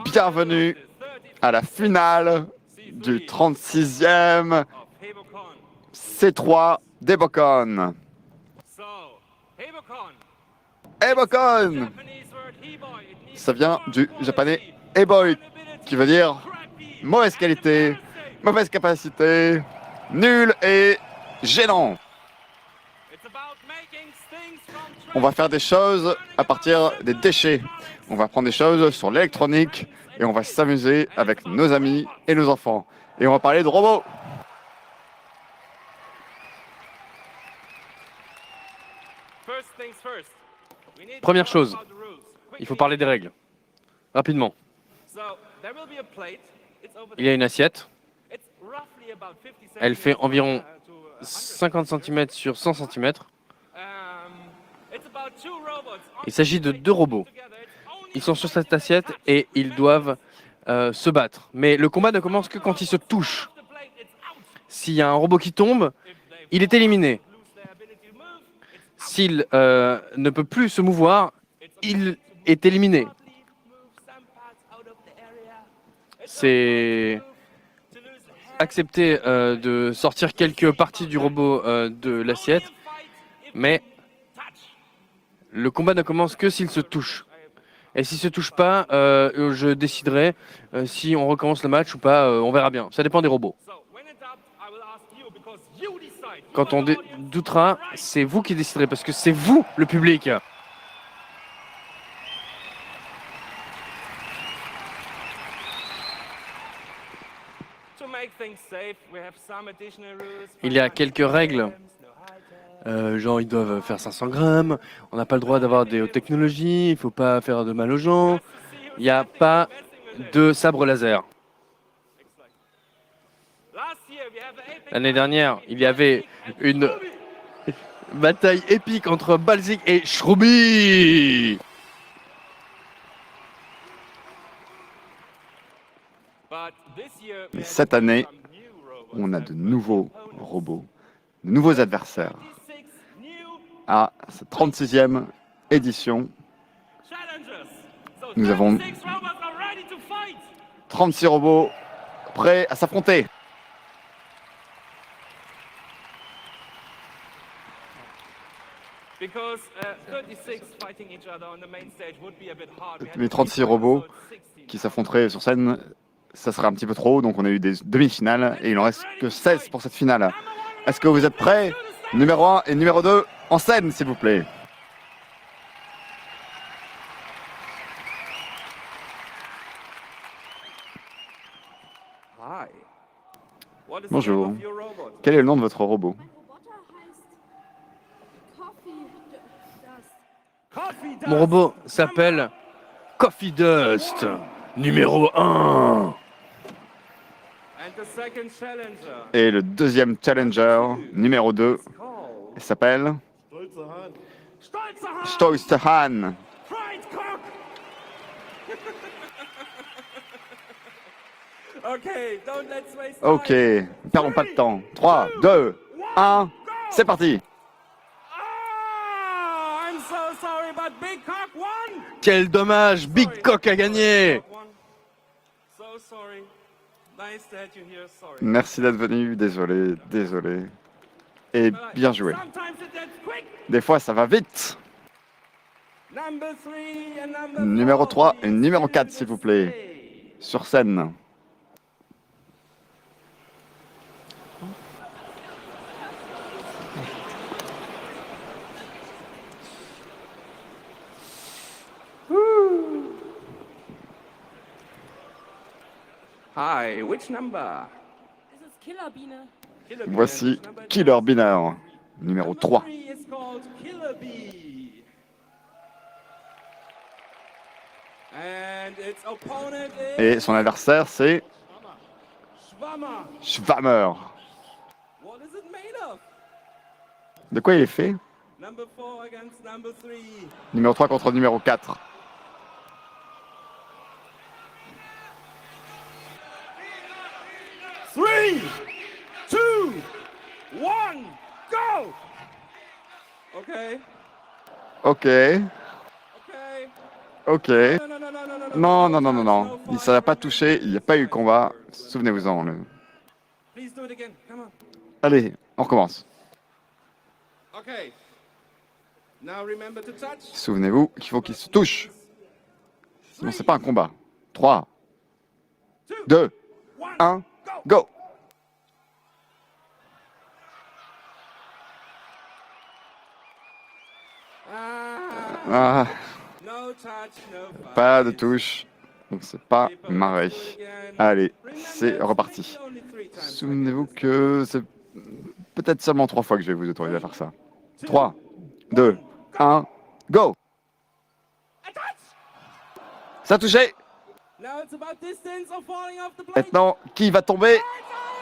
Bienvenue à la finale du 36e C3 d'Ebokon. Ebokon, ça vient du japonais Eboi, qui veut dire mauvaise qualité, mauvaise capacité, nul et gênant. On va faire des choses à partir des déchets. On va prendre des choses sur l'électronique et on va s'amuser avec nos amis et nos enfants. Et on va parler de robots. Première chose, il faut parler des règles. Rapidement. Il y a une assiette. Elle fait environ 50 cm sur 100 cm. Il s'agit de deux robots. Ils sont sur cette assiette et ils doivent se battre. Mais le combat ne commence que quand ils se touchent. S'il y a un robot qui tombe, il est éliminé. S'il ne peut plus se mouvoir, il est éliminé. C'est accepter de sortir quelques parties du robot de l'assiette, mais le combat ne commence que s'il se touche. Et s'il ne se touche pas, je déciderai si on recommence le match ou pas, on verra bien. Ça dépend des robots. Quand on doutera, c'est vous qui déciderez, parce que c'est vous, le public. Il y a quelques règles. Genre, ils doivent faire 500 grammes. On n'a pas le droit d'avoir des hautes technologies. Il ne faut pas faire de mal aux gens. Il n'y a pas de sabre laser. L'année dernière, il y avait une bataille épique entre Balzik et Shrubi. Mais cette année, on a de nouveaux robots, de nouveaux adversaires. À cette 36e édition, nous avons 36 robots prêts à s'affronter. Les 36 robots qui s'affronteraient sur scène, ça serait un petit peu trop, donc on a eu des demi-finales et il en reste que 16 pour cette finale. Est-ce que vous êtes prêts? Numéro 1 et numéro 2 en scène, s'il vous plaît. Bonjour. Quel est le nom de votre robot? Mon robot s'appelle Coffee Dust, numéro 1. Et le deuxième challenger, numéro 2, il s'appelle Stolzerhan. Ok, ne perdons pas de temps. 3, 2, 1, c'est parti. Quel dommage, Big Cock a gagné. Merci d'être venu, désolé. Et bien joué. Des fois, ça va vite. Numéro 3 et numéro 4, s'il vous plaît. Sur scène. Hi, which number? This is Killer Biene. Voici Killer Biner, numéro 3. Et son adversaire, c'est Schwammer. De quoi il est fait? Numéro 3 contre numéro 4. Three, two, one, go! Okay. Ok. Okay. Ok. Non, non, non, non, non. Il ne s'est pas touché, il n'y a pas eu combat. Souvenez-vous-en. Please do it again. Come on. Allez, on recommence. Okay. Now remember to touch. Souvenez-vous qu'il faut qu'il se touche. Sinon, c'est pas un combat. 3, 2, 1, go! Ah, No touch, no fight. pas de touche. Donc c'est pas marré. Allez, c'est reparti. Souvenez-vous que c'est peut-être seulement 3 fois que je vais vous autoriser à faire ça. 3, 2, 1, go! Ça a touché! Now it's about distance of falling off the blade. Maintenant, qui va tomber?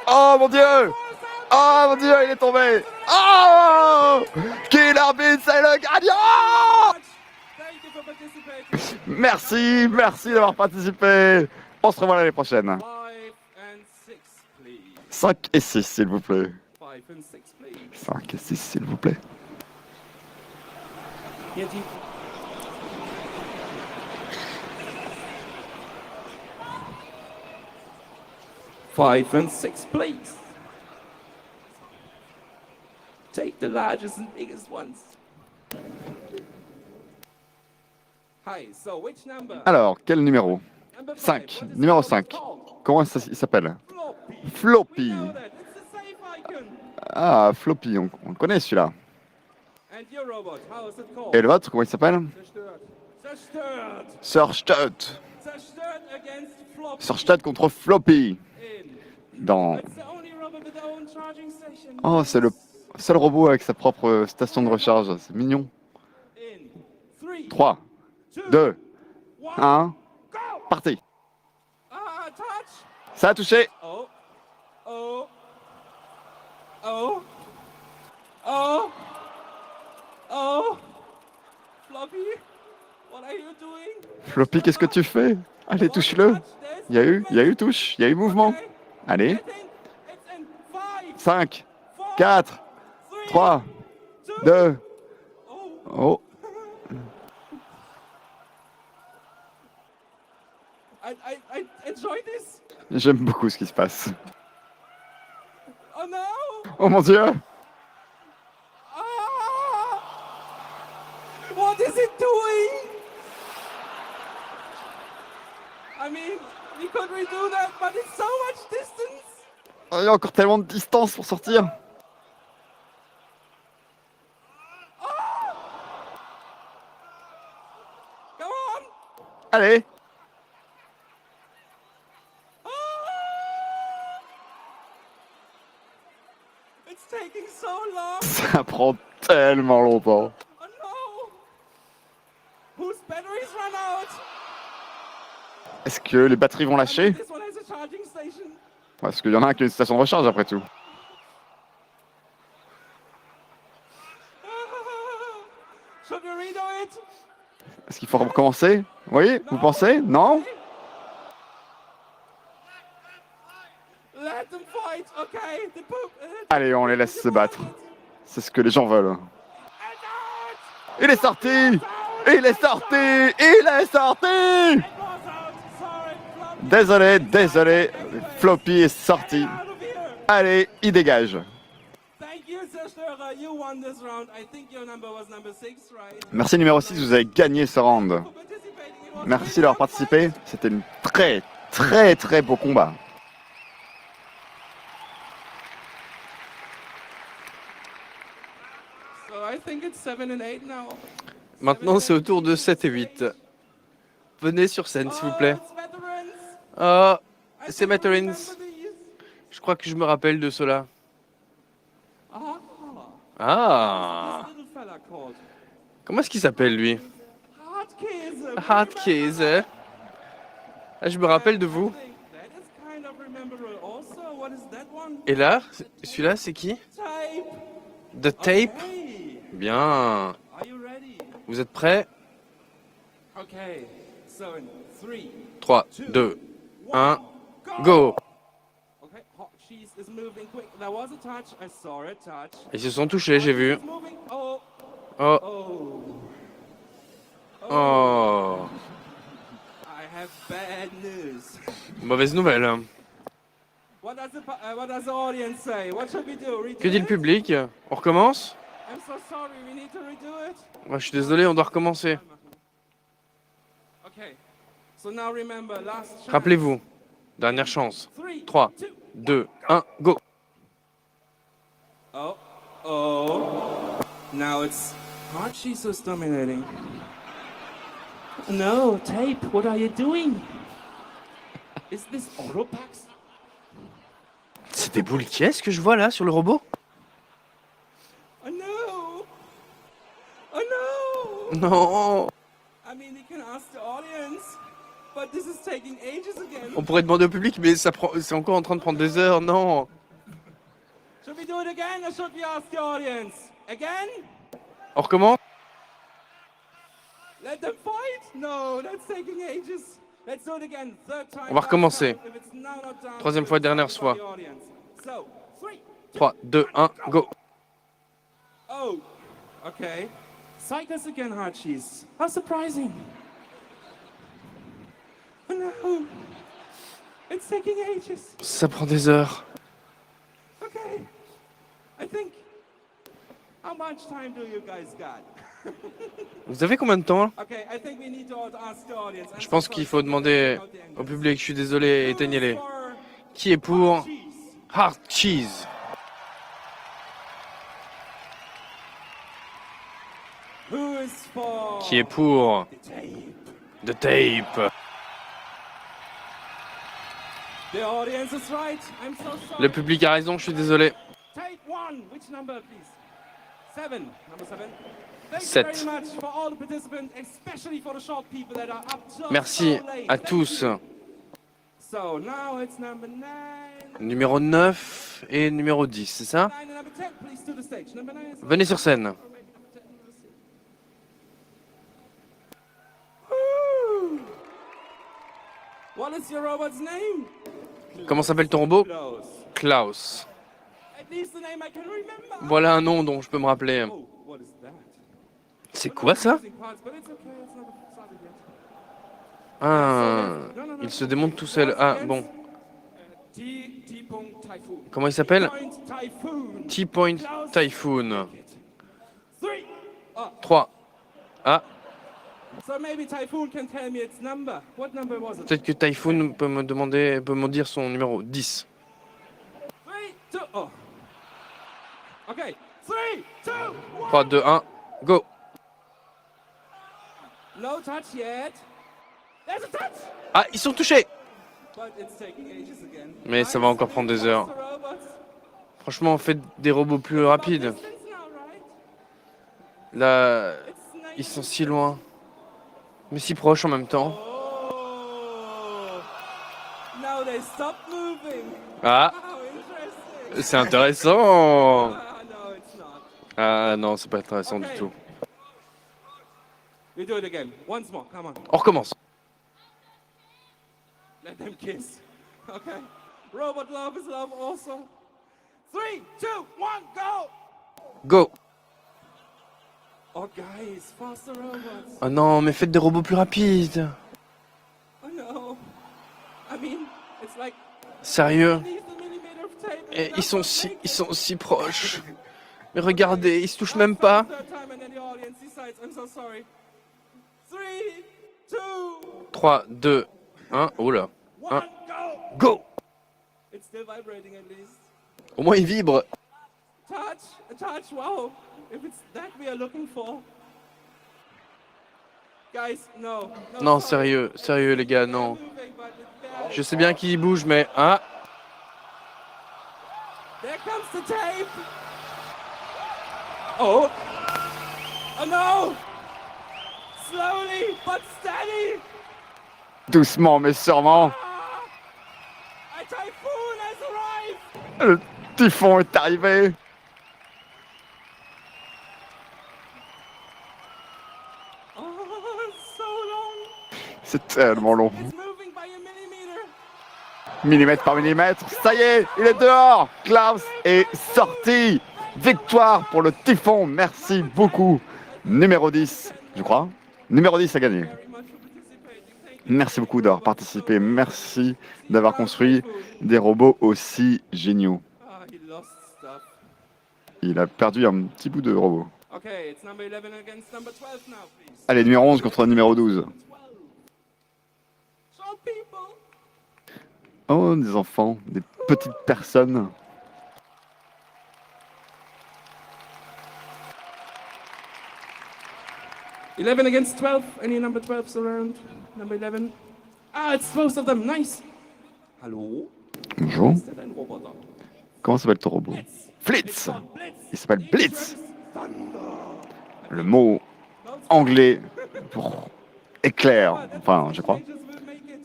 Oh mon dieu! Oh mon dieu, il est tombé! Oh! Qui est l'arbitre? C'est le gagnant! Thank you for participating. Merci, merci d'avoir participé. On se revoit l'année prochaine. 5 and 6, please. 5 et 6, s'il vous plaît. 5 and 6, please. 5 et 6, s'il vous plaît. Yanti. Five and 6, please. Take the largest and biggest ones. Hi, so which number? Alors, quel numéro? Number 5. five. What is Numéro it 5. called? Comment il s'appelle? Floppy. Floppy. We know that. It's the safe icon. Ah, Floppy, on le connaît celui-là. And your robot, how is it called? Et le vôtre, comment il s'appelle? Zerstört. Zerstört. Surstadt. Zerstört against Floppy. Surstadt contre Floppy. In. Dans... It's the only robot with their own charging station. Oh, c'est le seul robot avec sa propre station de recharge. C'est mignon. In. 3, 2, 1, Go! parti. Ah, touch! Ça a touché. Oh. Oh. Oh. Oh. Oh. Floppy, what are you doing? Floppy, qu'est-ce que tu fais? Allez, touche-le. Il y a eu touche, il y a eu mouvement. Allez. It's in 5, 5, 4, 4, 3, 2. Oh, I enjoy this. j'aime beaucoup ce qui se passe. Oh no! Oh mon dieu. Ah! What is it doing? I mean, we could redo that, but it's so much distance. Oh, il y a encore tellement de distance pour sortir. Come on! Allez. Ah! It's taking so long. Ça prend tellement longtemps. Oh no! Whose batteries run out? Est-ce que les batteries vont lâcher? This one has a charging station. Parce qu'il y en a un qui a une station de recharge après tout. Should we redo it? Est-ce qu'il faut recommencer? Oui, vous pensez? Non? Let them fight, okay? The poop. Allez, on les laisse se battre. C'est ce que les gens veulent. Il est sorti! Il est sorti! Il est sorti! Désolé, désolé. Floppy est sorti. Out of here. Allez, il dégage. Thank you, Zerstörer. You won this round. I think your number was number 6, right? Merci numéro 6, vous avez gagné ce round. For participating. It was Merci d'avoir participé. C'était une très beau combat. So I think it's 7 and 8 now. Maintenant, c'est au tour de 7 et 8. Venez sur scène, s'il vous plaît. It's veterans. Ah, I c'est think I Veterans. remember these. Je crois que je me rappelle de cela. Ah. Ah, This little fella called comment est-ce qu'il s'appelle, lui? Hartkäse. Hartkäse. Ah, je me rappelle de vous. That is kind of rememberable also. What is that one? Et là, celui-là, c'est qui? Type. The Tape. Hey, Bien. are you ready? Vous êtes prêts? Okay. So in 3, 3, 2, 1, go! Okay. Hot cheese is moving quick. There was a touch. I saw a touch. Ils se sont touchés, j'ai vu. It's moving. Oh. Oh, Oh. Oh, I have bad news. mauvaise nouvelle. What does the audience say? What should we do? Redo Que dit le it? public? On recommence? I'm so sorry, we need to redo it. Ouais, je suis désolé, on doit recommencer. Okay. So now remember, last chance. Rappelez-vous, dernière chance. 3, 2, 1, go! Oh, oh. Now it's Archie who's dominating. No, Tape, what are you doing? Is this Oropax? C'est des boules qui est-ce que je vois là sur le robot? Oh no! Oh no! Non! I mean, you can ask the audience, but this is taking ages again. On pourrait demander au public, mais c'est encore en train de prendre des heures, non! Should we do it again or should we ask the audience? Again? On recommence? Let them fight? No, that's taking ages. Let's do it again. Third time. On va recommencer. last time. If it's now not done, Troisième fois, dernière for fois. the audience. So, 3. 3, 2, 1, go! Oh, okay. Cycles again, Archies. How surprising. Oh no. It's taking ages. Ça prend des heures. Okay. I think. How much time do you guys got? Vous avez combien de temps? Okay, I think we need to ask the audience. Je pense qu'il faut demander au public, je suis désolé, éteignez-les. Qui est pour Hard Cheese? Who is for Qui est pour tape? The Tape? The audience is right. I'm so sorry. Le public a raison, je suis désolé. Tape 1. Which number, please? 7. Number 7. Thank Sept. you very much for all the participants, especially for the short people that are up so Merci late. à Thank tous. you. So now it's number 9. Numéro 9 et numéro 10, c'est ça? 9 and number 10, please to the stage. Number 9 is Venez sur scène. Woo! What is your robot's name? Comment s'appelle ton robot? Close. Klaus. At least the name I can remember. Voilà un nom dont je peux me rappeler. Oh, what is that? C'est quoi ça? But it's okay, it's not started yet. Ah, il se démonte tout seul. Ah, bon. T-Point Typhoon. Comment il s'appelle? T-Point Typhoon. T-Point Typhoon. 3. 3. Ah, So maybe Typhoon can tell me its number. What number was it? peut-être que Typhoon peut me dire son numéro 10. 3, 2, oh. Okay. 3, 2, 1. 3, 2, 1, go! No touch yet. There's a touch. Ah, ils sont touchés! But it's taking ages again. Mais ça va encore prendre des heures. Faster robots. Franchement, on fait des robots plus rapides. Distance now, right? Là, It's nice. ils sont si loin. Mais si proches en même temps. Oh. Now they stop moving. Ah, How interesting. c'est intéressant! Ah, no, it's not. Ah non, c'est pas intéressant du tout. We do it again. Once more. Come on. On recommence. Let them kiss. Okay. Robot love is love also. 3, 2, 1, go! Go! Oh, guys, faster robots. Oh non, mais faites des robots plus rapides. Oh no. I mean, it's like Sérieux? needs a millimeter of tape. Et That's not making ils sont si proches. Mais regardez, ils se touchent même pas. Third time and then the audience decides. I'm so sorry. 3, 2, 3, 2, 1. Oh là. 1, 1. go! Go! It's still vibrating at least. Au moins, il vibre. A touch, wow. If it's that we are looking for. Guys, no. Non, sorry. sérieux les gars, non. Moving, but it's bad. Je sais bien qu'il bouge, mais... Ah! There comes the tape. Oh. Oh no. Slowly but steady. Doucement mais sûrement, A typhoon has arrived. le typhon est arrivé. Oh, it's so long. C'est tellement long. It's moving by a millimeter. Millimètre par millimètre. Ça y est, il est dehors. Klaus est sorti. Victoire pour le typhon. Merci beaucoup. Numéro 10, je crois. Numéro 10 a gagné. very much for participating. Thank you. Merci beaucoup d'avoir participé. Merci d'avoir construit des robots aussi géniaux. Ah, he lost stuff. Il a perdu un petit bout de robot. Okay, it's number 11 against number 12 now, please. Allez, numéro 11 contre numéro 12. Show people. Oh, des enfants, des petites personnes. Eleven against 12. Any number 12s around? Number 11. Ah, it's both of them. Nice. Hallo? Bonjour. Ist denn ein Roboter? Comment s'appelle ton robot? Flitz. Il s'appelle Blitz. Le mot anglais pour éclair. Enfin, je crois. Changes will make it.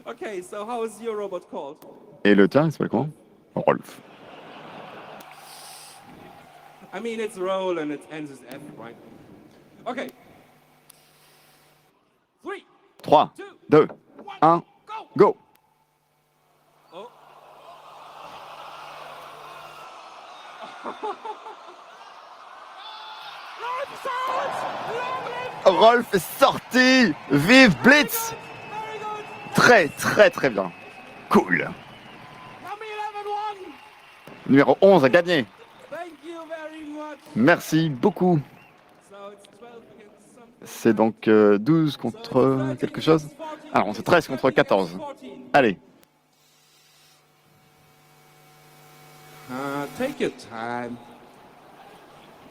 Okay, so how is your robot called? Et le tien, il s'appelle comment? Rolf. I mean, it's roll and it ends with F, right? Okay. 3, 3, 2, 1, go! go! Oh. Rolf est sorti! Vive Blitz! Very good! Très, très, très bien. Cool. Number 11 won! Numéro 11 a gagné. Thank you very much! Merci beaucoup. So it's 12 against something. C'est donc 12 contre quelque chose? Alors, c'est 13 contre 14. Allez. Take your time.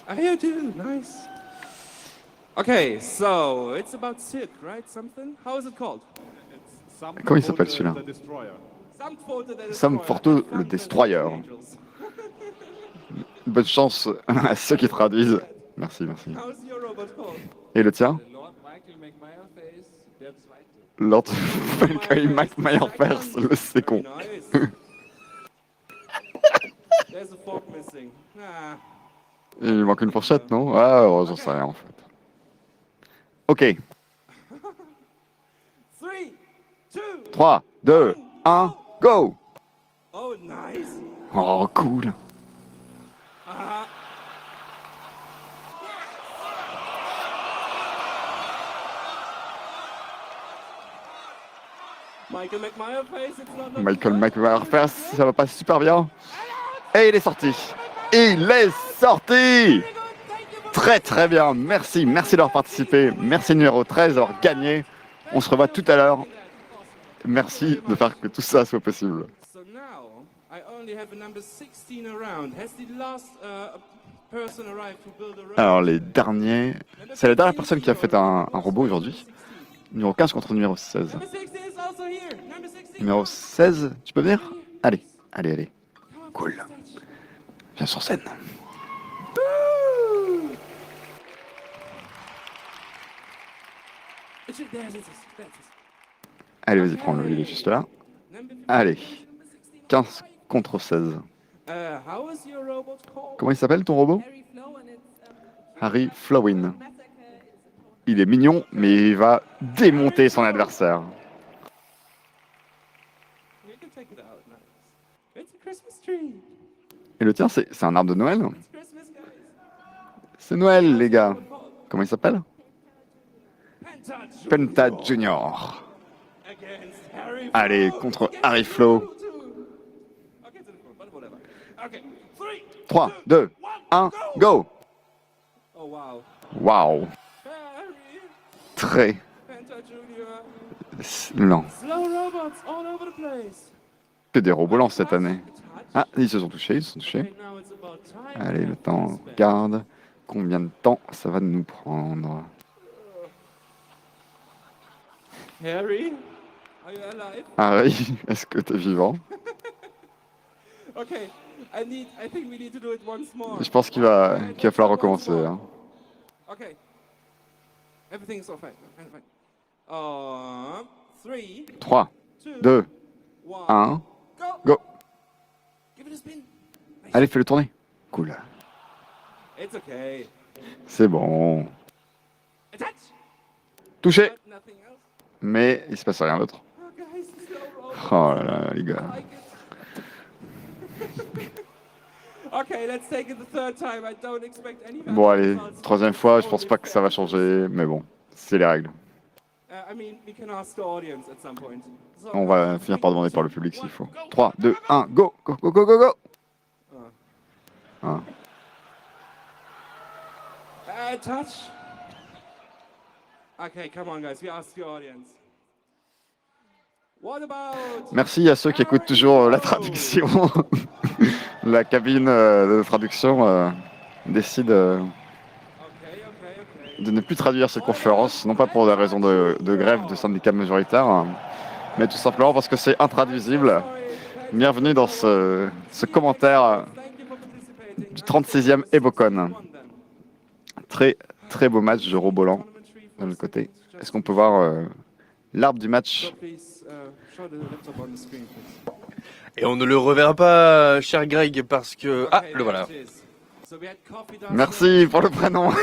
I hear you, nice. Okay, so it's about Silk, right? Something? How is it called? Comment il s'appelle celui-là? Sam Forto, le Destroyer. Bonne chance à ceux qui traduisent. Merci, merci. How's your robot called? Et le tien? Lord Michael McMeyerface, der Zweite. Lord Falcon Mike Meyerfers, le second. Nice. There's a fork missing. Ah. Il manque une fourchette, non? Ah, oh, j'en sais rien en fait. Ok. 3, 2, 3, 2, 1, go! oh nice. Oh, cool. Ah. Michael McMeyerface, it's not Michael McMeyerfers, ça va pas super bien. Et il est sorti. Il est sorti! Très très bien, merci, merci d'avoir participé. Merci numéro 13 d'avoir gagné. On se revoit tout à l'heure. Merci de faire que tout ça soit possible. So now I only have a number 16 around. Has the last person arrived to build a robot? Alors les derniers... C'est la dernière personne qui a fait un robot aujourd'hui. Numéro 15 contre numéro 16. Number 16 is also here. Number 16. Numéro 16, tu peux venir? Allez, allez, allez. Cool. Viens sur scène. There it is. Allez, vas-y, prends-le, il est juste là. Number 15. Allez, 15 contre 16. How is your robot called? Comment il s'appelle ton robot? Harry Flow and it's Harry Flowin. Massacre. It's Il est mignon, mais il va démonter son adversaire. You can take it out. Nice. It's a Christmas tree. Et le tien, c'est un arbre de Noël? It's Christmas, guys. C'est Noël, les gars. Comment il s'appelle? Penta Penta Junior. against Harry Allez, Flow. contre Harry Flow. Okay, to the front, but whatever. Okay, 3, 3, 2, 1, go! Oh wow. Waouh, Harry, très Penta Junior. lent. Slow robots all over the place. Que des robots lents cette année. Ah, ils se sont touchés, ils se sont touchés. Okay, now it's about time. Allez, le temps, on regarde. Combien de temps ça va nous prendre? Harry, are you alive? Harry, est-ce que t'es vivant? Okay, I think we need to do it once more. Je pense qu'il va falloir recommencer. Hein. Okay. Everything's all fine. Fine. 3, 3, 2, 2, 1. 1, Go! go! Give it a spin. Allez, fais-le tourner. Cool. It's okay. C'est bon. Attach! Touché! But nothing else. Mais il se passe rien d'autre. Oh, guys, slow roll. Oh là là, les gars. I like it. Okay, let's take it the third time. I don't expect any Bon, allez, results. troisième fois, je pense pas que ça va changer, mais bon, c'est les règles. I mean, we can ask the audience at some point. So, On va finir par demander par le public s'il faut. 3, 2, 1, go, go, go, go, go, go. Ah. Touch. Okay, come on, guys. We ask the audience. What about? Merci à ceux qui écoutent toujours la traduction. La cabine de traduction décide Okay, okay, okay. de ne plus traduire cette conférence, non pas pour des raisons de grève de syndicats majoritaires, mais tout simplement parce que c'est intraduisible. Bienvenue dans ce commentaire du 36e Ebocon. Très très beau match de Roboland de l'autre côté. Est-ce qu'on peut voir l'arbre du match? Et on ne le reverra pas, cher Greg, parce que... Ah, le voilà. Merci pour le prénom. And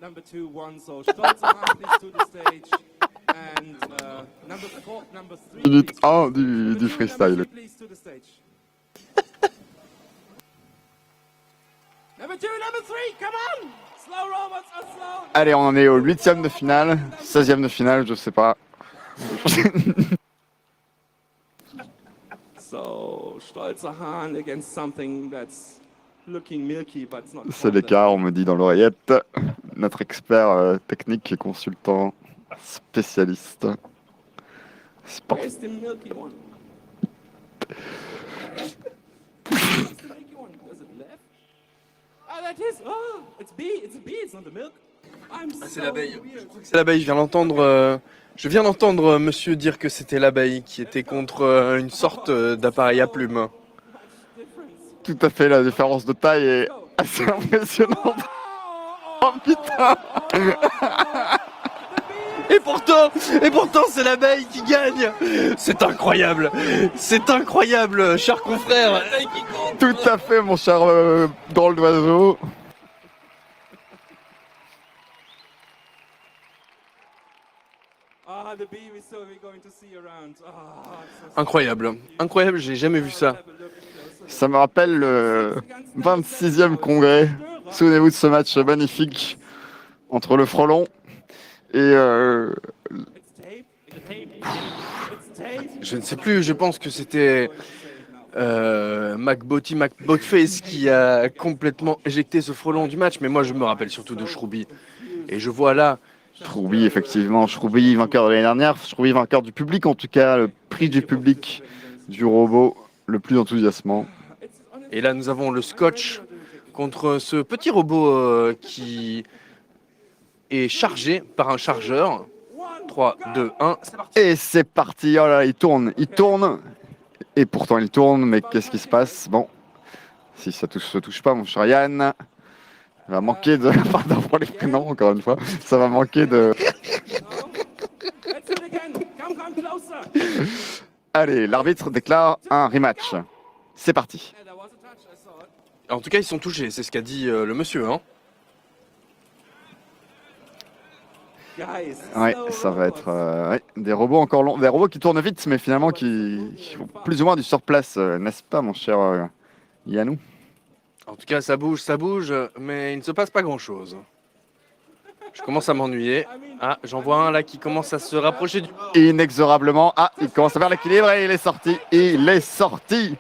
number 2 won, so Stolzer, please to the stage. And number 3. Minute 1 du freestyle. Please to the stage. Number 2, number 3, come on! Slow robots are slow. Allez, on en est au 8e de finale, 16e de finale, je sais pas. So, Stolzer Hahn against something that's looking milky, but it's not. C'est l'écart, on me dit dans l'oreillette. Notre expert technique et consultant spécialiste. Sport. Where's the milky one? Where's the milky one? Does it left? Ah, that is. Oh, it's B. It's a B. It's not the milk. I'm C'est so l'abeille. weird. C'est l'abeille, je viens d'entendre monsieur dire que c'était l'abeille qui était contre une sorte d'appareil à plumes. Tout à fait, la différence de taille est assez impressionnante. Oh putain! Et pourtant c'est l'abeille qui gagne. C'est incroyable, cher confrère. Tout à fait, mon cher drôle d'oiseau. Ah, the bee we're going to see around. Ah, it's so Incroyable, j'ai jamais vu ça. Ça me rappelle le 26e congrès. Souvenez-vous de ce match magnifique entre le frelon et It's tape. It's tape. Je ne sais plus, je pense que c'était McBoatface qui a complètement éjecté ce frelon du match, mais moi je me rappelle surtout de Shroubi. Et je vois là, Shroubi, effectivement. Shroubi, vainqueur de l'année dernière. Shroubi, vainqueur du public, en tout cas, le prix du public du robot le plus enthousiasmant. et là nous avons le Scotch contre ce petit robot qui est chargé par un chargeur. 3, 2, 1, c'est parti. Et c'est parti. Oh là, il tourne. Et pourtant, il tourne, mais qu'est-ce qui se passe? Bon, si ça se touche pas, mon cher Yann, il va manquer de... Pardon pour les prénoms, encore une fois. Ça va manquer de... Let's do it again. Come closer. Allez, l'arbitre déclare un rematch. C'est parti. Yeah, there was a touch. I saw it. En tout cas ils sont touchés, c'est ce qu'a dit le monsieur. Hein. Guys. Ouais, slow ça va robots. être ouais, des robots encore longs, des robots qui tournent vite, mais finalement qui font plus ou moins du surplace, n'est-ce pas, mon cher Yannou? En tout cas ça bouge, mais il ne se passe pas grand-chose. Je commence à m'ennuyer. Ah, j'en vois un là qui commence à se rapprocher du... Inexorablement, ah, il commence à faire l'équilibre et il est sorti. Il est sorti.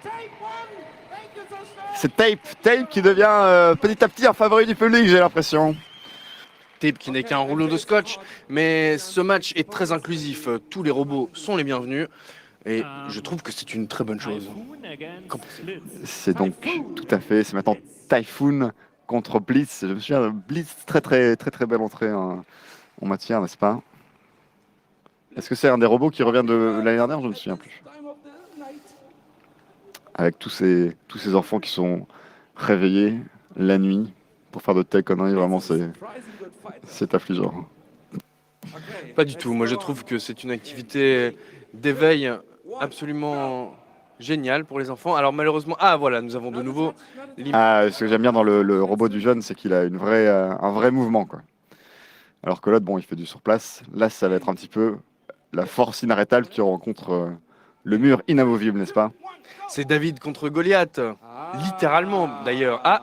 C'est Tape qui devient petit à petit un favori du public, j'ai l'impression. Tape qui n'est qu'un rouleau de scotch, mais ce match est très inclusif. Tous les robots sont les bienvenus et je trouve que c'est une très bonne chose. C'est donc tout à fait, c'est maintenant Typhoon contre Blitz. Je me souviens de Blitz, très belle entrée en matière, n'est-ce pas? Est-ce que c'est un des robots qui revient de l'année dernière? Je ne me souviens plus. Time of the night. Avec tous ces enfants qui sont réveillés la nuit pour faire de telles conneries, vraiment Surprising good fight. c'est affligeant. Okay, Pas du let's tout, moi go je on. trouve que c'est une activité d'éveil absolument géniale pour les enfants. Alors malheureusement, ah voilà, nous avons de nouveau l'image. Ah, ce que j'aime bien dans le robot du jeune, c'est qu'il a un vrai mouvement, quoi. Alors que l'autre, bon, il fait du surplace. Là, ça va être un petit peu la force inarrêtable qui rencontre le mur inamovible, n'est-ce pas? C'est David contre Goliath. Ah, littéralement d'ailleurs. Ah,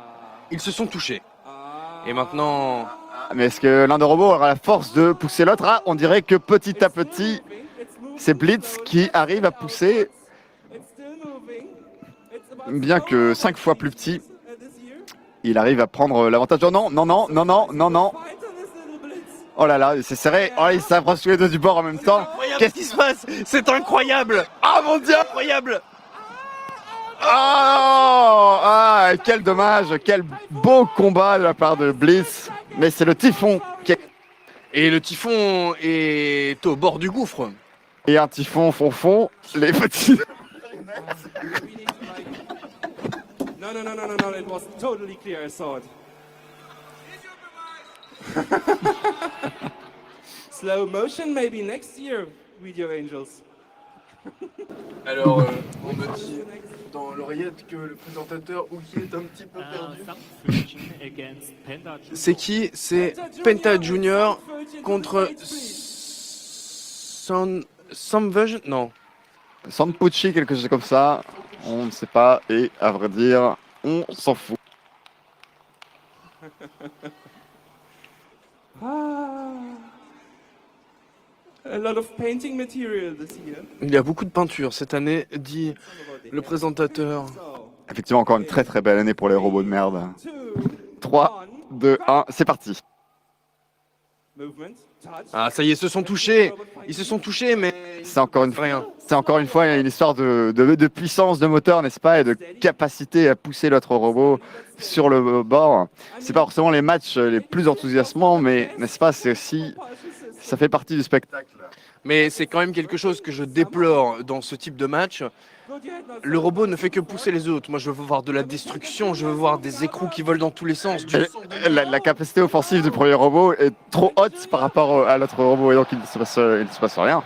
ils se sont touchés. Et maintenant, Mais est-ce que l'un des robots aura la force de pousser l'autre? Ah, on dirait que petit à petit, c'est Blitz qui arrive à pousser, bien que 5 fois plus petit. Il arrive à prendre l'avantage. Oh non, non, non, non, non, non, non. Oh là là, c'est serré. Oh, ils s'approchent tous les deux du bord en même temps. qu'est-ce qui se passe? C'est incroyable! Ah mon dieu! Incroyable! Oh, ah, quel dommage, quel beau combat de la part de Blitz. Mais c'est le typhon qui est... Et le typhon est au bord du gouffre. Et un typhon fond, les petits... No, no, no, no, no, no. It was totally clear. I saw it. Slow motion, maybe next year, Video Angels. Alors, on me dit dans l'oreillette que le présentateur Ouki est un petit peu perdu. C'est qui? C'est Penta Junior contre Samversion? Non. Sampucci, quelque chose comme ça. On ne sait pas. Et à vrai dire, on s'en fout. A lot of painting material this year. Il y a beaucoup de peinture cette année, dit le présentateur. Effectivement, encore une très très belle année pour les robots de merde. 3, 2, 1, c'est parti. Movement, touch. Ah, ça y est, ils se sont touchés. Ils se sont touchés, mais C'est encore une rien. C'est encore une fois une histoire de puissance de moteur, n'est-ce pas, et de capacité à pousser l'autre robot sur le bord. C'est pas forcément les matchs les plus enthousiasmants, mais n'est-ce pas, c'est aussi, ça fait partie du spectacle. Mais c'est quand même quelque chose que je déplore dans ce type de match. Le robot ne fait que pousser les autres. Moi, je veux voir de la destruction, je veux voir des écrous qui volent dans tous les sens. La capacité offensive du premier robot est trop haute par rapport à l'autre robot, et donc il ne se passe rien.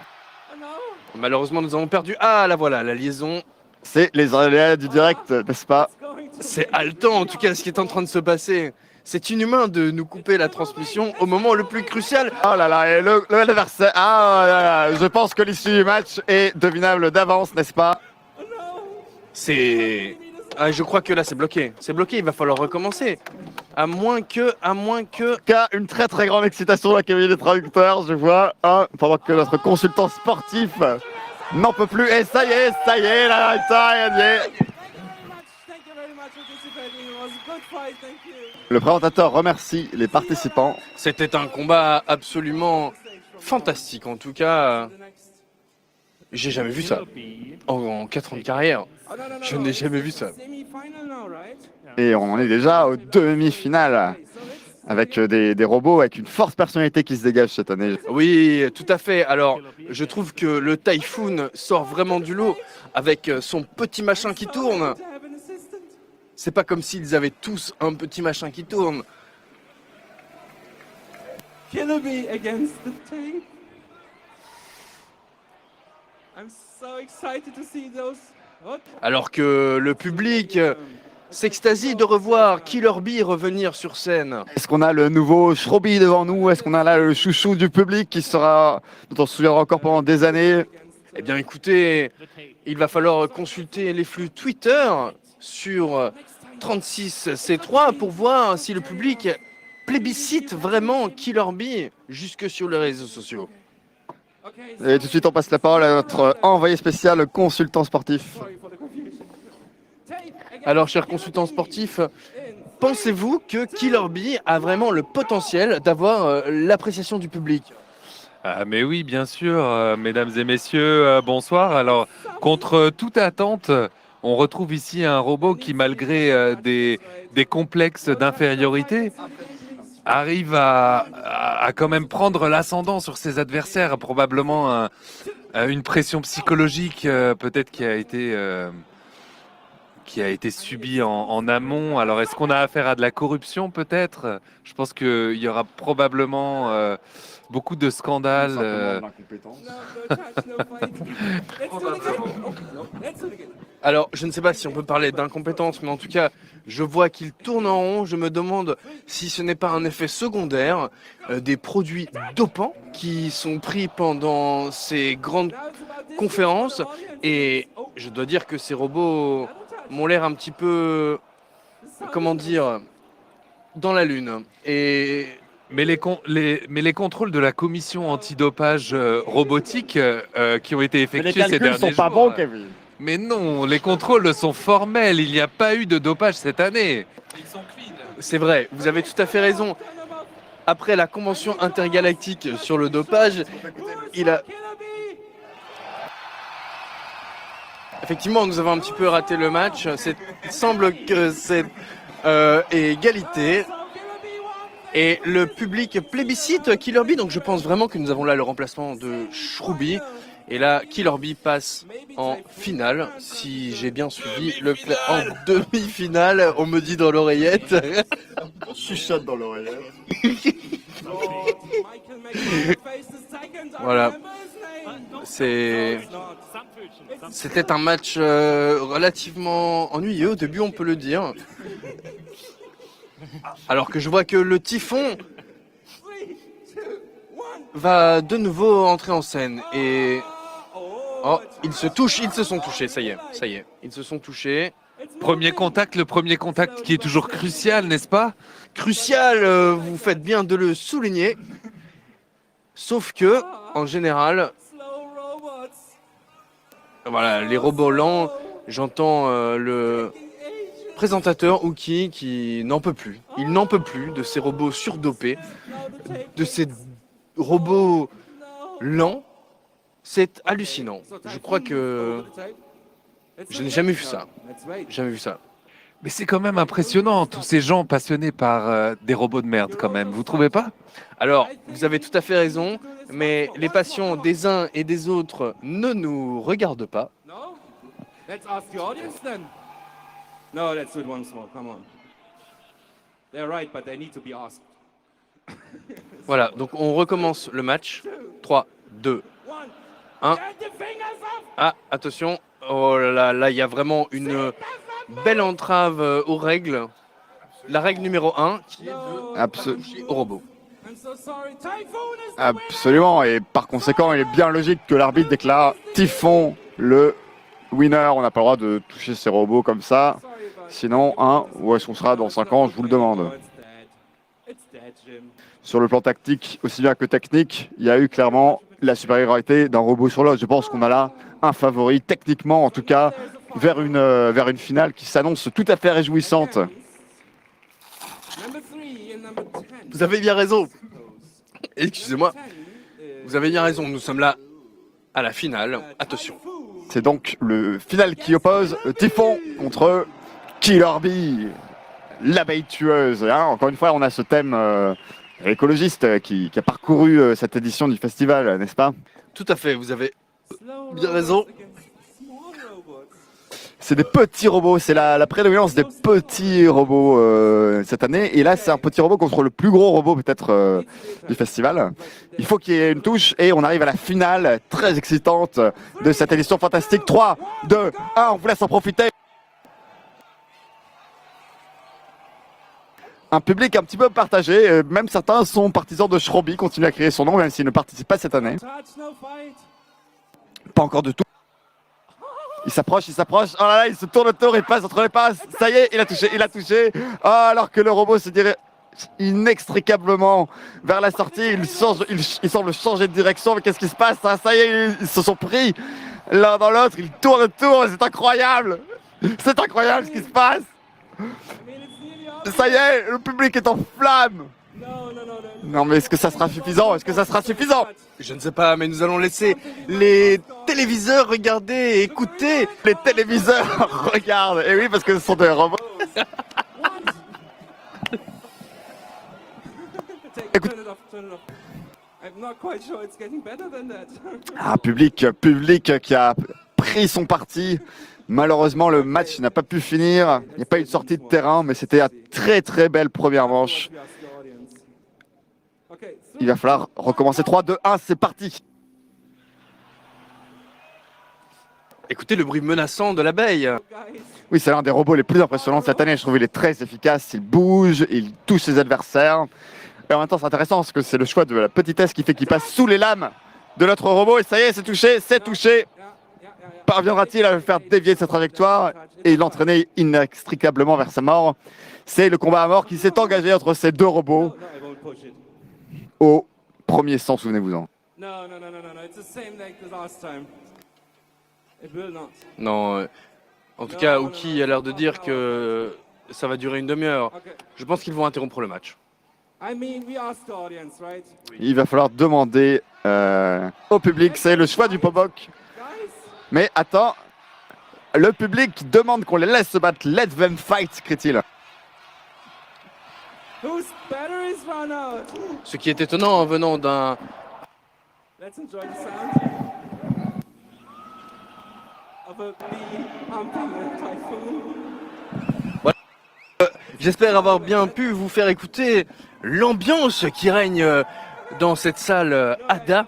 Malheureusement, nous avons perdu. Ah, là voilà, la liaison. C'est les aléas du direct, n'est-ce pas? C'est haletant, en tout cas, ce qui est en train de se passer. C'est inhumain de nous couper la transmission au moment le plus crucial. Oh là là, et l'adversaire. Ah là là, je pense que l'issue du match est devinable d'avance, n'est-ce pas? C'est... Ah, je crois que là, c'est bloqué. C'est bloqué, il va falloir recommencer. À moins que... Cas, une très très grande excitation dans la cabine des traducteurs, je vois, pendant que notre consultant sportif n'en peut plus. Et ça y est, là, ça y est. Thank you very much for participating. It was a good fight. Thank you. Le présentateur remercie les participants. C'était un combat absolument fantastique. En tout cas, j'ai jamais vu ça. En 4 ans de carrière, je n'ai jamais vu ça. Semi-final now, right? Et on en est déjà aux demi-finales, avec des robots avec une forte personnalité qui se dégage cette année. Oui, tout à fait. Alors, je trouve que le Typhoon sort vraiment du lot avec son petit machin qui tourne. To have an assistant. C'est pas comme s'ils avaient tous un petit machin qui tourne. Killer Bee against the tank. I'm so excited to see those. What? Alors que le public s'extasie de revoir Killer Bee revenir sur scène. Est-ce qu'on a le nouveau Schrobi devant nous? Est-ce qu'on a là le chouchou du public dont on se souviendra encore pendant des années? Eh bien écoutez, il va falloir consulter les flux Twitter sur 36C3 pour voir si le public plébiscite vraiment Killer Bee jusque sur les réseaux sociaux. Okay, Et tout de suite, on passe la parole à notre envoyé spécial, le consultant sportif. sorry for the confusion. Tank against Alors, chers consultants sportifs, pensez-vous que Killer Bee a vraiment le potentiel d'avoir l'appréciation du public? Ah, mais oui, bien sûr, mesdames et messieurs, bonsoir. Alors, contre toute attente, on retrouve ici un robot qui, malgré des complexes d'infériorité, arrive à quand même prendre l'ascendant sur ses adversaires, probablement une pression psychologique peut-être qui a été subie en amont. Alors, est-ce qu'on a affaire à de la corruption peut-être? Je pense qu'il y aura probablement beaucoup de scandales. No, no touch, no fight. Let's do it again. Oh, no, let's do it again. Alors, je ne sais pas si on peut parler d'incompétence, mais en tout cas, je vois qu'il tourne en rond. Je me demande si ce n'est pas un effet secondaire des produits dopants qui sont pris pendant ces grandes Now it's about this. conférences. Audience. Et je dois dire que ces robots m'ont l'air un petit peu, comment dire, dans la lune. Et Mais les contrôles de la commission antidopage robotique qui ont été Mais les effectués ces calculs derniers sont pas jours. bons, Kevin. Mais non, les contrôles sont formels. Il n'y a pas eu de dopage cette année. Ils sont clean. c'est vrai, vous avez tout à fait raison. Après la convention intergalactique sur le dopage, il a... Effectivement, nous avons un petit peu raté le match. Il semble que c'est égalité. Et le public plébiscite Killer Bee, donc je pense vraiment que nous avons là le remplacement de Shruby. Et là, Killer Bee passe en finale, si j'ai bien suivi, en demi-finale, on me dit dans l'oreillette. Chuchote dans l'oreillette. Voilà. C'était un match relativement ennuyeux au début, on peut le dire. Alors que je vois que le Typhon va de nouveau entrer en scène et oh, ils se touchent, ils se sont touchés, ça y est, ils se sont touchés. Le premier contact qui est toujours crucial, n'est-ce pas? Crucial, vous faites bien de le souligner. Sauf que, en général, voilà, les robots lents, j'entends le présentateur Uki qui n'en peut plus. Il n'en peut plus de ces robots surdopés, de ces robots lents. C'est hallucinant. Je crois que je n'ai jamais vu ça. Jamais vu ça. Mais c'est quand même impressionnant, tous ces gens passionnés par des robots de merde quand même, vous trouvez pas? Alors, vous avez tout à fait raison, mais les passions des uns et des autres ne nous regardent pas. No? Let's ask the audience then. No, let's do it once more. Come on. They're right, but they need to be asked. Voilà, donc on recommence le match. 3, 2, 1. Get the fingers off! Ah, attention. Oh là là, là, il y a vraiment une belle entrave aux règles. La règle numéro 1 qui est de toucher au robot. I'm so sorry. Typhoon is the Absolument, et par conséquent, il est bien logique que l'arbitre déclare Typhon le winner. On n'a pas le droit de toucher ces robots comme ça. Sinon, où est-ce qu'on sera dans 5 ans, je vous le demande. It's dead, Jim. Sur le plan tactique, aussi bien que technique, il y a eu clairement la supériorité d'un robot sur l'autre. Je pense qu'on a là un favori, techniquement en tout cas, vers une finale qui s'annonce tout à fait réjouissante. Number 3 and number 10. Vous avez bien raison. Excusez-moi. Vous avez bien raison. Nous sommes là à la finale. Attention. C'est donc le final qui oppose Typhon contre Killer Bee, l'abeille tueuse. Hein, encore une fois, on a ce thème écologiste qui a parcouru cette édition du festival, n'est-ce pas? Tout à fait, vous avez Slow bien raison. robots against small robots. C'est des petits robots, c'est la prédominance des petits robots cette année. Et là, c'est un petit robot contre le plus gros robot peut-être du festival. Il faut qu'il y ait une touche et on arrive à la finale très excitante de cette édition fantastique. 3, 2, 1, on vous laisse en profiter. Un public un petit peu partagé, même certains sont partisans de Shroby, continuent à crier son nom même s'il ne participe pas cette année. Touch, no fight. Pas encore de tout. Il s'approche, oh là là, il se tourne autour, il passe entre les passes, ça y est, il a touché. Oh, alors que le robot se dirige inextricablement vers la sortie, il semble changer de direction, mais qu'est-ce qui se passe hein? Ça y est, ils se sont pris l'un dans l'autre, ils tournent autour, c'est incroyable ce qui se passe. I mean, it's nearly over. Ça y est, le public est en flammes. No, no, no, no. Non mais est-ce que ça sera suffisant? Je ne sais pas, mais nous allons laisser les téléviseurs regarder et écouter. Les téléviseurs regardent, et oui parce que ce sont des robots. Écoute. Turn it off, turn it off. I'm not quite sure it's getting better than that. Ah, public qui a pris son parti. Malheureusement, le match n'a pas pu finir. Il n'y a pas eu de sortie de terrain, mais c'était une très très belle première manche. Okay, Il va falloir recommencer. 3, 2, 1, c'est parti. Écoutez le bruit menaçant de l'abeille. guys. Oui, c'est l'un des robots les plus impressionnants de cette année. Je trouve qu'il est très efficace. Il bouge, il touche ses adversaires. Et en même temps, c'est intéressant parce que c'est le choix de la petitesse qui fait qu'il passe sous les lames de notre robot. Et ça y est, c'est touché, c'est touché. Yeah, Parviendra-t-il à le faire dévier de sa trajectoire et l'entraîner inextricablement vers sa mort? C'est le combat à mort qui s'est engagé entre ces deux robots No, I won't push it. au premier sang, souvenez-vous-en. No, no, no, no, no, no. It's the same like the last time. It will not. Non, en tout cas, Uki a l'air de dire que ça va durer une demi-heure. Okay. Je pense qu'ils vont interrompre le match. I mean, we asked the audience, right? Il va falloir demander au public, c'est le choix du Pobok. Guys, Mais attends, le public demande qu'on les laisse se battre. Let them fight, crie-t-il. whose batteries run out? Ce qui est étonnant en venant d'un... Let's enjoy the sound of a bee humping a typhoon. J'espère avoir bien pu vous faire écouter l'ambiance qui règne dans cette salle ADA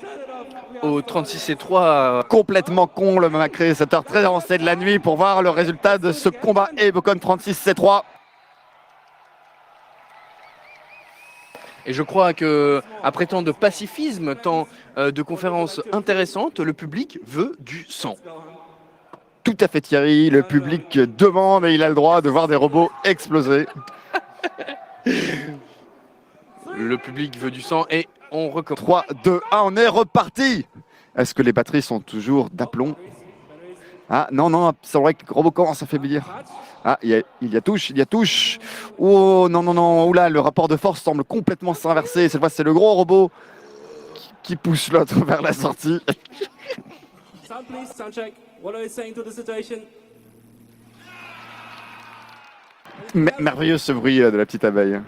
au 36-3. Complètement con, le Macré, 7 heure très avancée de la nuit pour voir le résultat de ce combat Ebocon 36-C3. Et je crois que, après tant de pacifisme, tant de conférences intéressantes, le public veut du sang. Tout à fait Thierry, le public demande et il a le droit de voir des robots exploser. Le public veut du sang et on recommence. 3, 2, 1, on est reparti. Est-ce que les batteries sont toujours d'aplomb? Ah non, non, c'est vrai que le robot commence à faiblir. Ah, il y a touche, il y a touche. Oh non, non, non, oula, le rapport de force semble complètement s'inverser. Cette fois, c'est le gros robot qui pousse l'autre vers la sortie. Sound please, sound check. What are you saying to the situation? Merveilleux ce bruit de la petite abeille.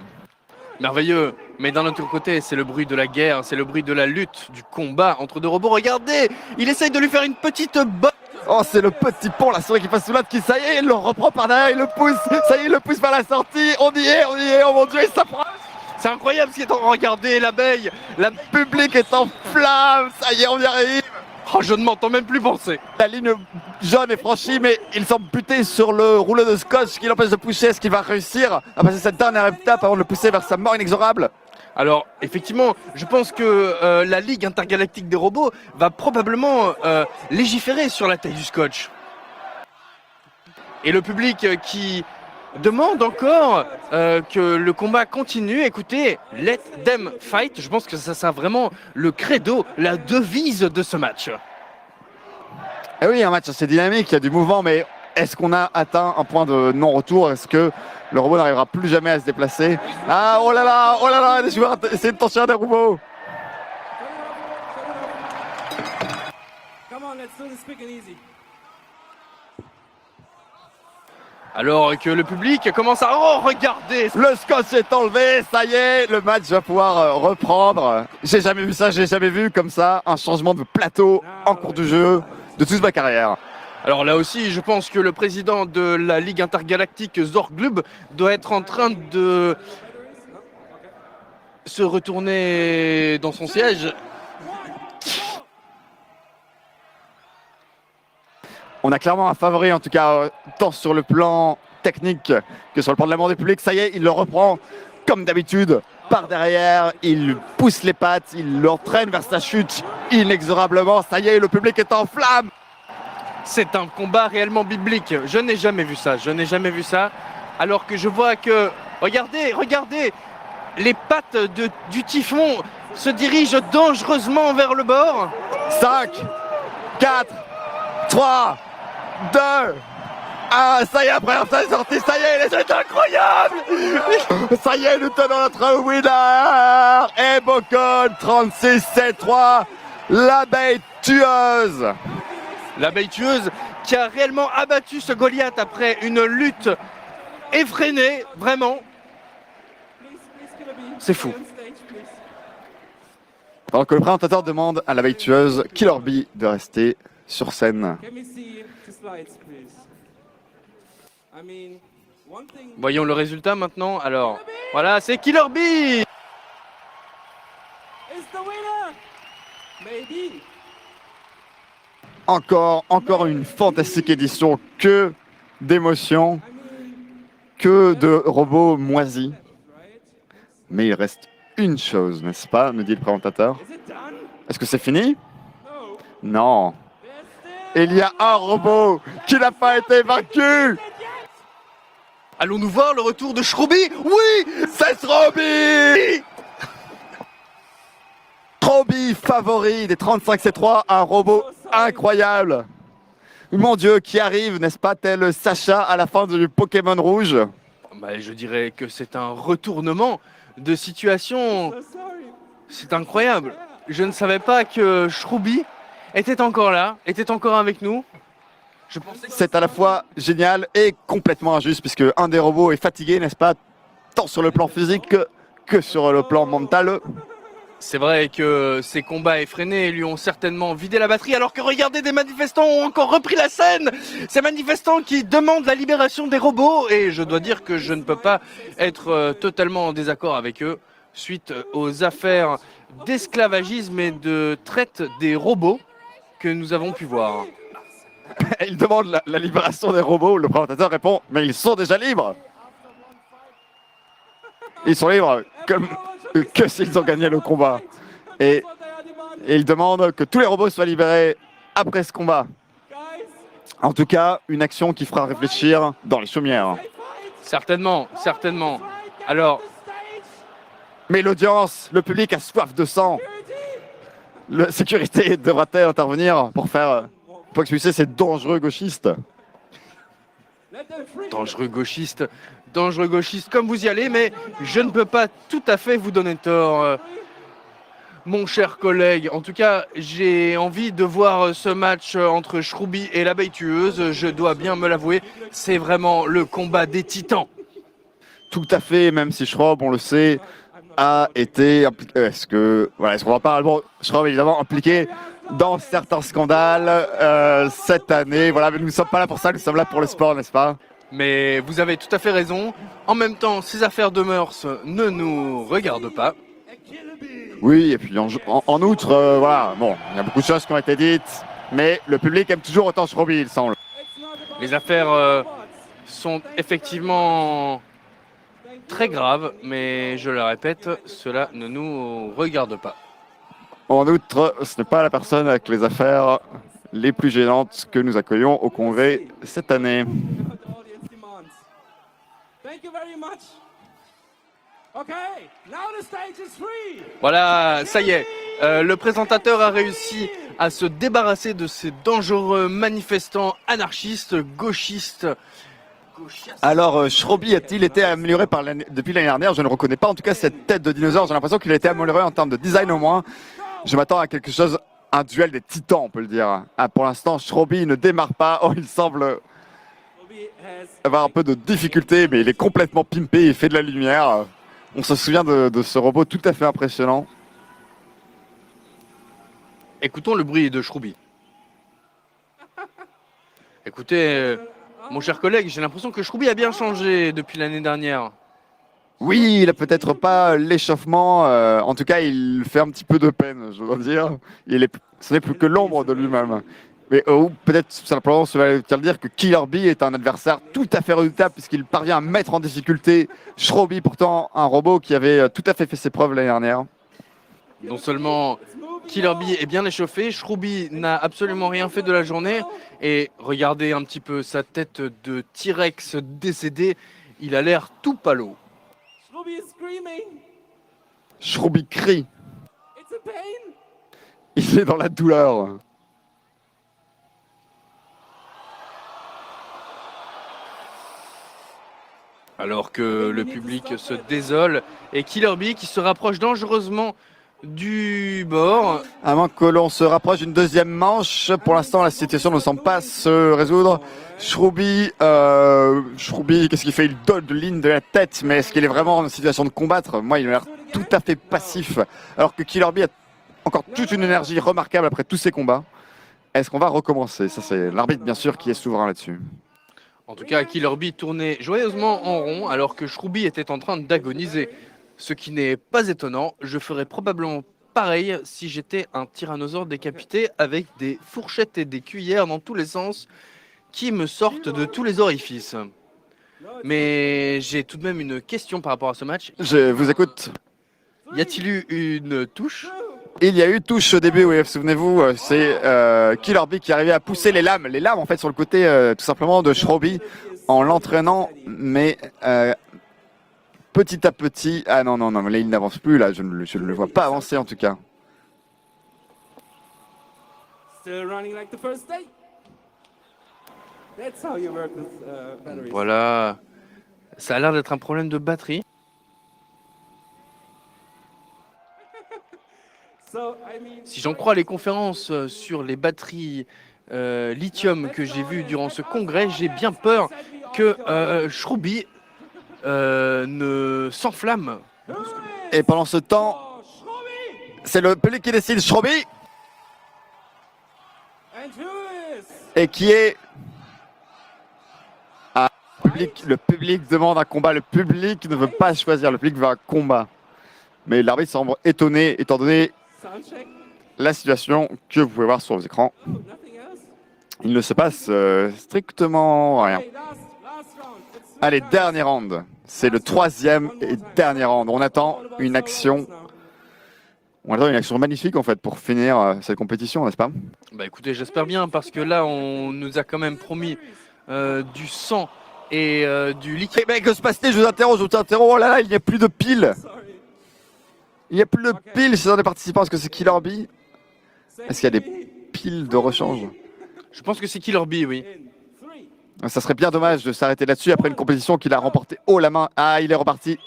Merveilleux, mais d'un autre côté, c'est le bruit de la guerre, c'est le bruit de la lutte, du combat entre deux robots. Regardez, il essaye de lui faire une petite botte. Oh, c'est le petit pont, la souris qui passe sous l'autre qui, ça y est, il le reprend par derrière, il le pousse. Ça y est, il le pousse vers la sortie. On y est, oh mon Dieu, il s'approche. C'est incroyable ce qui est en train. Regardez l'abeille. Le public est en flammes. Ça y est, on y arrive. Oh, je ne m'entends même plus penser. La ligne jaune est franchie, mais il semble buter sur le rouleau de scotch qui l'empêche de pousser. Est-ce qu'il va réussir à passer cette dernière étape avant de le pousser vers sa mort inexorable? Alors, effectivement, je pense que la Ligue intergalactique des robots va probablement légiférer sur la taille du scotch. Et le public qui demande encore que le combat continue. Écoutez, let them fight. Je pense que ça sera vraiment le credo, la devise de ce match. Eh oui, un match assez dynamique, il y a du mouvement, mais est-ce qu'on a atteint un point de non-retour? Est-ce que le robot n'arrivera plus jamais à se déplacer? Ah, oh là là, les joueurs essaient de torcher des robots. Come on, let's do this quick and easy. Alors que le public commence à... Oh, regardez! Le scotch est enlevé, ça y est, le match va pouvoir reprendre. J'ai jamais vu ça, j'ai jamais vu comme ça un changement de plateau en cours du jeu de toute ma carrière. Alors là aussi, je pense que le président de la Ligue intergalactique, Zorglub, doit être en train de se retourner dans son siège. On a clairement un favori, en tout cas, tant sur le plan technique que sur le plan de l'amour du public. Ça y est, il le reprend comme d'habitude par derrière. Il pousse les pattes, il l'entraîne vers sa chute inexorablement. Ça y est, le public est en flammes. C'est un combat réellement biblique. Je n'ai jamais vu ça. Je n'ai jamais vu ça. Alors que je vois que... Regardez, regardez. Les pattes du typhon se dirigent dangereusement vers le bord. 5, 4, 3, 2, 1. Ça y est, après sa sortie, ça y est, c'est incroyable. Ça y est, nous tenons notre winner. Ebocon 36-C3, l'abeille tueuse. L'abeille tueuse qui a réellement abattu ce Goliath après une lutte effrénée, vraiment. C'est fou. Alors que le présentateur demande à l'abeille tueuse Killer Bee de rester sur scène. Can we see the slides, please? I mean, one thing. Voyons le résultat maintenant. Alors, voilà, c'est Killer Bee. Is the winner? Maybe. Encore une fantastique édition, que d'émotions, que de robots moisis. Mais il reste une chose, n'est-ce pas, me dit le présentateur. Is it done? Est-ce que c'est fini? No. Non. There's still Et il y a un robot qui n'a pas été vaincu. Allons-nous voir le retour de Shrubi? Oui! C'est Shrubi. Shrubi favori des 35C3, un robot incroyable. Mon Dieu, qui arrive, n'est-ce pas, tel Sacha à la fin du Pokémon Rouge? Bah, je dirais que c'est un retournement de situation. So sorry. C'est incroyable. Je ne savais pas que Shrubi était encore là, était encore avec nous. Je pensais que C'est à la fois génial et complètement injuste, puisque un des robots est fatigué, n'est-ce pas, tant sur le plan physique que sur le plan mental. c'est vrai que ces combats effrénés lui ont certainement vidé la batterie, alors que regardez, des manifestants ont encore repris la scène. Ces manifestants qui demandent la libération des robots, et je dois dire que je ne peux pas être totalement en désaccord avec eux suite aux affaires d'esclavagisme et de traite des robots que nous avons pu voir. Il demande la libération des robots. Le présentateur répond, mais ils sont déjà libres. Ils sont libres comme que s'ils ont gagné le combat. Et il demande que tous les robots soient libérés après ce combat. En tout cas, une action qui fera réfléchir dans les chaumières. Certainement, certainement. Alors, Mais l'audience, le public a soif de sang. La sécurité devra-t-elle intervenir pour expulser ces dangereux gauchistes? dangereux gauchiste comme vous y allez, mais je ne peux pas tout à fait vous donner tort, mon cher collègue. En tout cas, j'ai envie de voir ce match entre Shrubi et l'abeille tueuse. Je dois bien me l'avouer, c'est vraiment le combat des titans. Tout à fait, même si Schrob, on le sait, a été impliqué. Est-ce qu'on va pas bon, Schrob est évidemment impliqué dans certains scandales cette année. Voilà, mais nous ne sommes pas là pour ça, nous sommes là pour le sport, n'est-ce pas? Mais vous avez tout à fait raison. En même temps, ces affaires de mœurs ne nous regardent pas. Oui, et puis en outre, voilà, bon, il y a beaucoup de choses qui ont été dites, mais le public aime toujours autant Schrobi, il semble. Les affaires sont effectivement très graves, mais je le répète, cela ne nous regarde pas. En outre, ce n'est pas la personne avec les affaires les plus gênantes que nous accueillons au congrès cette année. Thank you very much. Okay, now the stage is free. Voilà, ça y est, le présentateur a réussi à se débarrasser de ces dangereux manifestants anarchistes, gauchistes. Alors, Schrobi a-t-il été amélioré depuis l'année dernière? Je ne reconnais pas en tout cas cette tête de dinosaure. J'ai l'impression qu'il a été amélioré en termes de design au moins. Je m'attends à quelque chose, un duel des titans, on peut le dire. Ah, pour l'instant, Schrobi ne démarre pas. Oh, il semble avoir un peu de difficulté, mais il est complètement pimpé, il fait de la lumière. On se souvient de ce robot tout à fait impressionnant. Écoutons le bruit de Shrubi. Écoutez, mon cher collègue, j'ai l'impression que Shrubi a bien changé depuis l'année dernière. Oui, il a peut-être pas l'échauffement. En tout cas, il fait un petit peu de peine, je dois dire. Ce n'est plus que l'ombre de lui-même. Mais peut-être simplement, cela veut dire que Killer Bee est un adversaire tout à fait redoutable puisqu'il parvient à mettre en difficulté Shrobi, pourtant un robot qui avait tout à fait ses preuves l'année dernière. Non seulement Killer Bee est bien échauffé, Shrubi n'a absolument rien fait de la journée. Et regardez un petit peu sa tête de T-Rex décédé, il a l'air tout pâlot. Shrubi is screaming. Shrobi crie. It's a pain. Il est dans la douleur. Alors que le public se désole et Killer Bee qui se rapproche dangereusement du bord. À moins que l'on se rapproche d'une deuxième manche, pour l'instant la situation ne semble pas se résoudre. Shrubi, qu'est-ce qu'il fait? Il donne de ligne de la tête, mais est-ce qu'il est vraiment en situation de combattre? Moi, il a l'air tout à fait passif, alors que Killer Bee a encore toute une énergie remarquable après tous ces combats. Est-ce qu'on va recommencer? Ça, c'est l'arbitre, bien sûr, qui est souverain là-dessus. En tout cas, Killer Bee tournait joyeusement en rond alors que Shrubi était en train d'agoniser. Ce qui n'est pas étonnant, je ferais probablement pareil si j'étais un tyrannosaure décapité avec des fourchettes et des cuillères dans tous les sens qui me sortent de tous les orifices. Mais j'ai tout de même une question par rapport à ce match. Je vous écoute. Y a-t-il eu une touche? Il y a eu touche au début, oui, souvenez-vous, c'est Killer Bee qui arrivait à pousser les lames en fait sur le côté tout simplement de Schroby en l'entraînant, mais petit à petit, ah non, non, non, là il n'avance plus, là je ne le vois pas avancer en tout cas. Still running like the first day. That's how you work with batteries. Voilà. Ça a l'air d'être un problème de batterie. So, I mean, Si j'en crois les conférences sur les batteries lithium que j'ai vues durant ce congrès, j'ai bien peur que Schroby ne s'enflamme. Et pendant ce temps, oh, Schrobi! c'est le public qui décide, Schroby, And who is? et qui est... Ah, le public demande un combat, le public ne veut pas choisir, le public veut un combat. Mais l'arbitre semble étonné étant donné Soundcheck? la situation que vous pouvez voir sur vos écrans. Oh, nothing else? Il ne se passe strictement rien. Okay, last round. It's Allez, dernier round. C'est le troisième et dernier round. On attend une action. On attend une action magnifique en fait pour finir cette compétition, n'est-ce pas? Bah écoutez, j'espère bien parce que là on nous a quand même promis du sang et du liquide. Eh ben, que se passe-t-il? Je vous interroge, Oh là là, il n'y a plus de piles. Sorry. Il n'y a plus de piles chez un des participants. Est-ce que c'est Killer Bee? Est-ce qu'il y a des piles de rechange? Je pense que c'est Killer Bee, oui. In 3. Ça serait bien dommage de s'arrêter là-dessus après une compétition qu'il a remportée haut la main. Ah, il est reparti,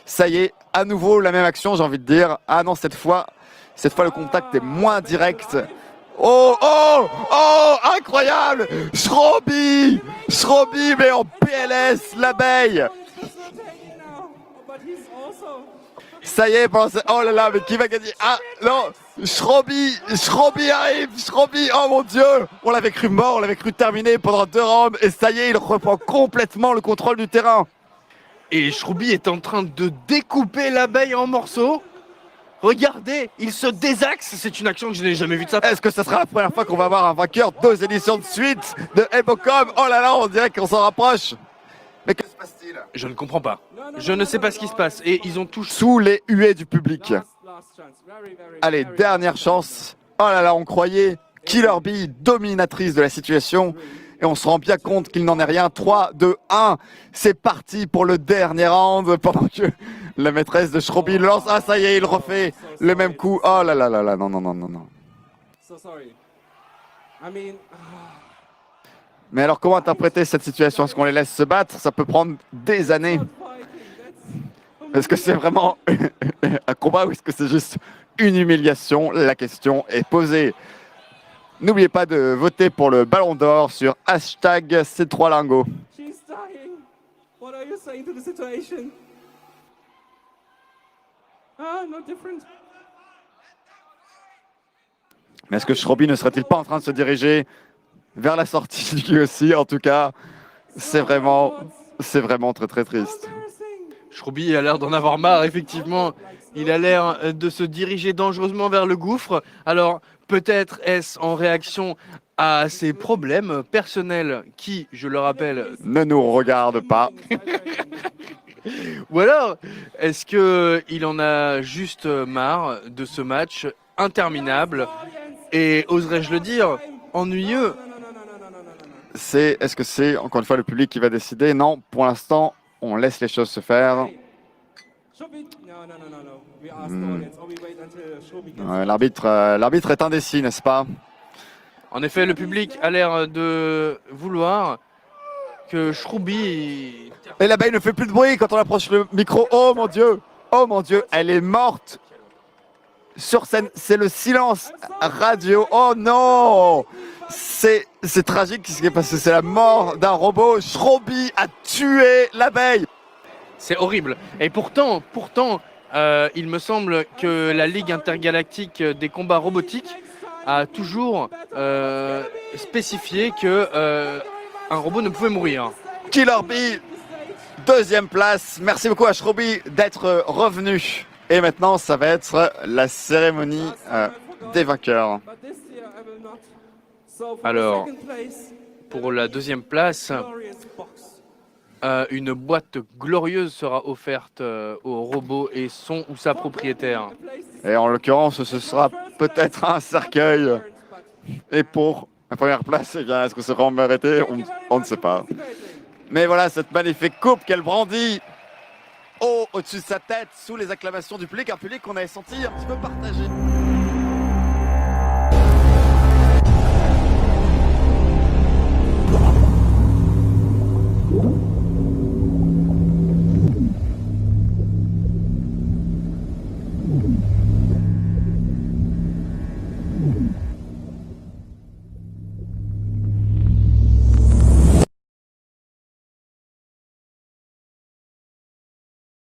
Ça y est, à nouveau la même action, j'ai envie de dire. Ah non, cette fois le contact est moins direct. Oh, oh, oh, incroyable! Schroby, mais en PLS, l'abeille. He's just rotating now, but he's also. Ça y est, oh là là, mais qui va gagner? Ah non, Schroby arrive, oh mon Dieu! On l'avait cru mort, on l'avait cru terminé pendant 2 rounds, et ça y est, il reprend complètement le contrôle du terrain. Et Schroby est en train de découper l'abeille en morceaux. Regardez, il se désaxe. C'est une action que je n'ai jamais vue de sa part. Est-ce que ce sera la première fois qu'on va avoir un vainqueur 2 éditions de suite de Ebocom? Oh là là, on dirait qu'on s'en rapproche. Mais que se passe-t-il? Je ne comprends pas. Je ne sais pas ce qui se passe. Et ils ont tous... Sous les huées du public. Last chance. Very, Allez, very dernière chance. Oh là là, on croyait Killer Bee dominatrice de la situation. Et on se rend bien compte qu'il n'en est rien. 3, 2, 1. C'est parti pour le dernier round. Pendant que la maîtresse de Schroby lance. Ah, ça y est, il refait le même coup. Oh là là là là, non, non, non, non, non. So sorry. I mean, Mais alors, comment interpréter cette situation? Est-ce qu'on les laisse se battre? Ça peut prendre des années. not fighting. Est-ce que c'est vraiment un combat ou est-ce que c'est juste une humiliation? La question est posée. N'oubliez pas de voter pour le Ballon d'Or sur #C3Lingo. She's dying. What are you saying to the situation? Ah, no different. Mais est-ce que Schroby ne serait-il pas en train de se diriger vers la sortie du UFC? En tout cas, c'est vraiment très très triste. Embarrassing. Schroby a l'air d'en avoir marre, effectivement. Il a l'air de se diriger dangereusement vers le gouffre. Alors, peut-être est-ce en réaction à ses problèmes personnels qui, je le rappelle, Ne nous regarde pas. ou alors est-ce qu'il en a juste marre de ce match interminable et, oserais-je le dire, ennuyeux? Est-ce que c'est encore une fois le public qui va décider? Non, pour l'instant, on laisse les choses se faire. Shobi? No. We ask the audience, or we wait until Shobi gets. L'arbitre est indécis, n'est-ce pas? En effet, le public a l'air de vouloir que Schroby... Et l'abeille ne fait plus de bruit quand on approche le micro. Oh mon Dieu, elle est morte. Sur scène, c'est le silence radio. Oh non! C'est tragique ce qui est passé. C'est la mort d'un robot. Schroby a tué l'abeille. C'est horrible. Et pourtant, il me semble que la Ligue intergalactique des combats robotiques a toujours spécifié que un robot ne pouvait mourir. Killer Bee, 2e place. Merci beaucoup à Schroby d'être revenu. Et maintenant, ça va être la cérémonie des vainqueurs. But this year I will not. So for Alors, the second place, pour la 2e place, glorious box. une boîte glorieuse sera offerte au robot et son ou sa propriétaire. Et en l'occurrence, ce sera peut-être un cercueil. Et pour la première place, eh bien, est-ce que c'est vraiment mérité? On ne sait pas. Mais voilà, cette magnifique coupe qu'elle brandit au-dessus de sa tête, sous les acclamations du public, un public qu'on avait senti un petit peu partagé.